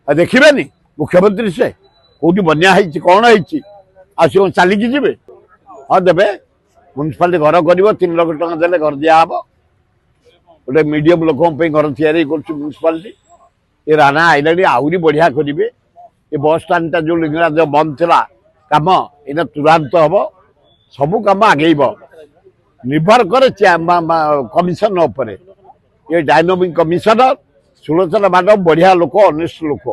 देखिए मुख्यमंत्री से कौटी बना कौन है चलिकी जी हाँ देवे म्यूनिसिपालिटी घर कर 3 लाख टका देले घर दिहब गोटे मीडियम लोक घर म्यूनिसिपालिटी ये राणा आईला आहरी बढ़िया करेंगे ये बस स्टाण्डा जो लिंगराज बंद था कम ये तुरंत हम सबू कम आगे निर्भर करे कमिशन उपर ये डायनामिक कमिशनर सुलोचना मैडम बढ़िया लोक अनेस्ट लोक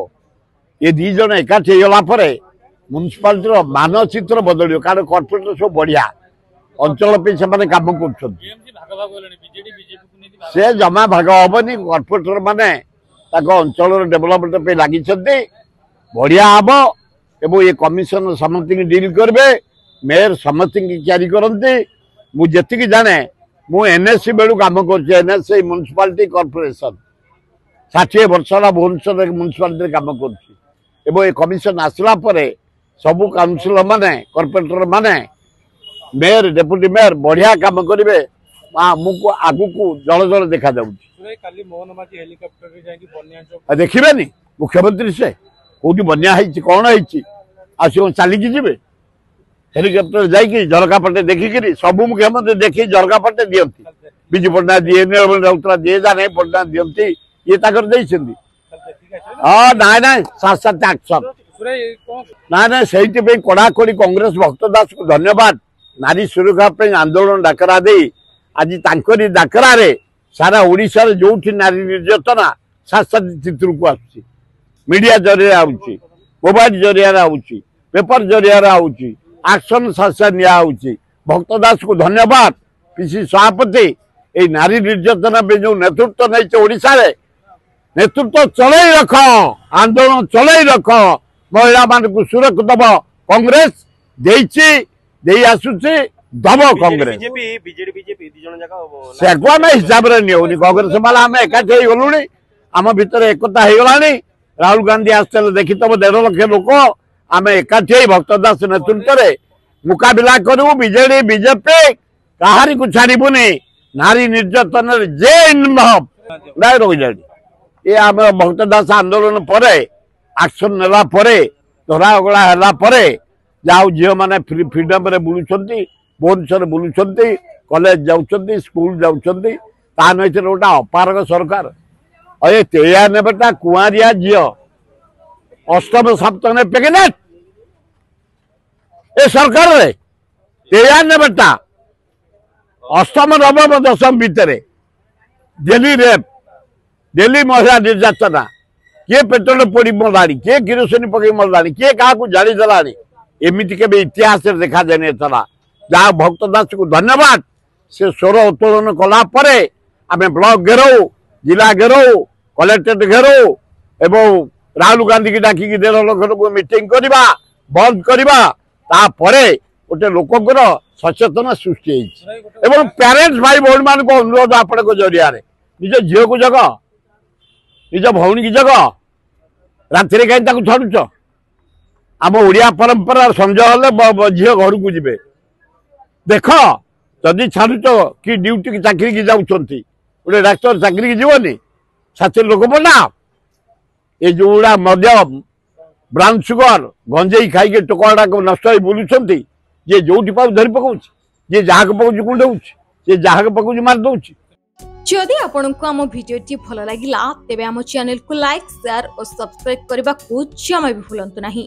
ये दी जन एकाठी होगा म्यूनिसिपालिटी मानचित्र बदल कारण कॉर्पोरेटर सब बढ़िया अंचल पे से कम कर जमा भाग हेनी कॉर्पोरेटर माने अंचल डेभलपमेंट पे लगी बढ़िया हम एवं ये कमिशन समस्त डील करेंगे मेयर समस्त क्यारी करते मुझे जाने मु एनएससी बेलू कम कर एनएससी म्यूनिसिपालिटी कॉर्पोरेशन 60 वर्ष भुवनेश्वर म्यूनिसिपालिटी कम कर कमिशन आसला सबू काउंसिलर माने कॉर्पोरेटर माने मेयर डेप्यूटी मेयर बढ़िया काम करेंगे आगु को जल जल देखा देखिए मुख्यमंत्री से कौटी बना कौन है चलिकी जी हेलिकप्टर जाकि झरका पटे देखिकी सबू मुख्यमंत्री देखी झरका पटे दिखती विजु पट्टनायक दिए नीलमणि राउतराय दिए जाने पट्टनायक दिखती ये हाँ ना ना सात एक्शन ना ना से कड़ाकड़ी कांग्रेस भक्त दास को धन्यवाद नारी सुरक्षा आंदोलन डाकरा दे आज तांकरी डाकरा रे सारा ओडिशा रे जो नारी निर्यातना सात चित्र को आसुची मीडिया जरिया आउची मोबाइल जरिया आउची पेपर जरिया आउची एक्शन सात निया आउची भक्त दास को धन्यवाद पीसी सभापति ए नारी निर्यातना पे जो नेतृत्व नहीं ओडिशा रे नेतृत्व चलई रख आंदोलन चलई रख महिला मान को सुरक्षा दब कांग्रेस दे आसुची दब कांग्रेस से हिसाब से नहीं कांग्रेस वाला आम एकाठी गलु आम भितर एकता हो गला राहुल गांधी आसते देखी तब 1.5 लाख लोक आम एकाठी भक्त दास नेतृत्व में मुकाबला करू बीजेडी बीजेपी कहारी को छाड़बुनि नारी निर्यातन जे इनवल्व रही ये आम भक्त दास आंदोलन पर एक्शन नेला धरागला है जाऊ झील मैंने फ्रीडम रे बुलूं भुवनेश्वर बुलूं कॉलेज जाऊँ स्कूल जाऊँ नहीं गोटा अपारक सरकार ये 93टा कुआरिया झील 8म सप्तम प्रेगनेंट ए सरकार रे 93टा 8म 9म 10म भितर डेली रेप डेली महिला निर्यातना किए पेट्रोल पोड़ी मरला किए किरोसिन पकई मरला किए क्या जाणीदेला एमती के इतिहास देखा जाए जहाँ भक्त दास को धन्यवाद से स्वर उत्तोलन कलापर आम ब्लॉक घेराऊ जिला घेराऊ कलेक्टेट घेराऊ एवं राहुल गांधी की डाक 1.5 लाख लोक मीटिंग करवा बंद करवा गोटे लोकर सचेतना सृष्टि एवं पेरेंट्स भाई भौणी मान को अनुरोध आपण जरिया निज झील को जग निज भौणी की जग राति कहीं छाड़ुच आम ओडिया परंपरा संजय हेले झील घर को जी देख जदि छाड़ुच कि ड्यूटी की चाकरी की जाऊँ गोटे डाक्तर चाकरी की जीवनी 60 लोक बना ये जोड़ा मद्य ब्राउन सुगर गंजेई खाई टोकड़ा नष्ट हो बुलूं ये जो धरी पकाऊ ये जहाँ पकाऊ कुंडे ये जहाँ पकाऊ मार दौर जदि आपंक आम भिडी भल लगा तेब आम चैनल को लाइक शेयर और सब्सक्राइब करने को जमा भी भूलु नहीं।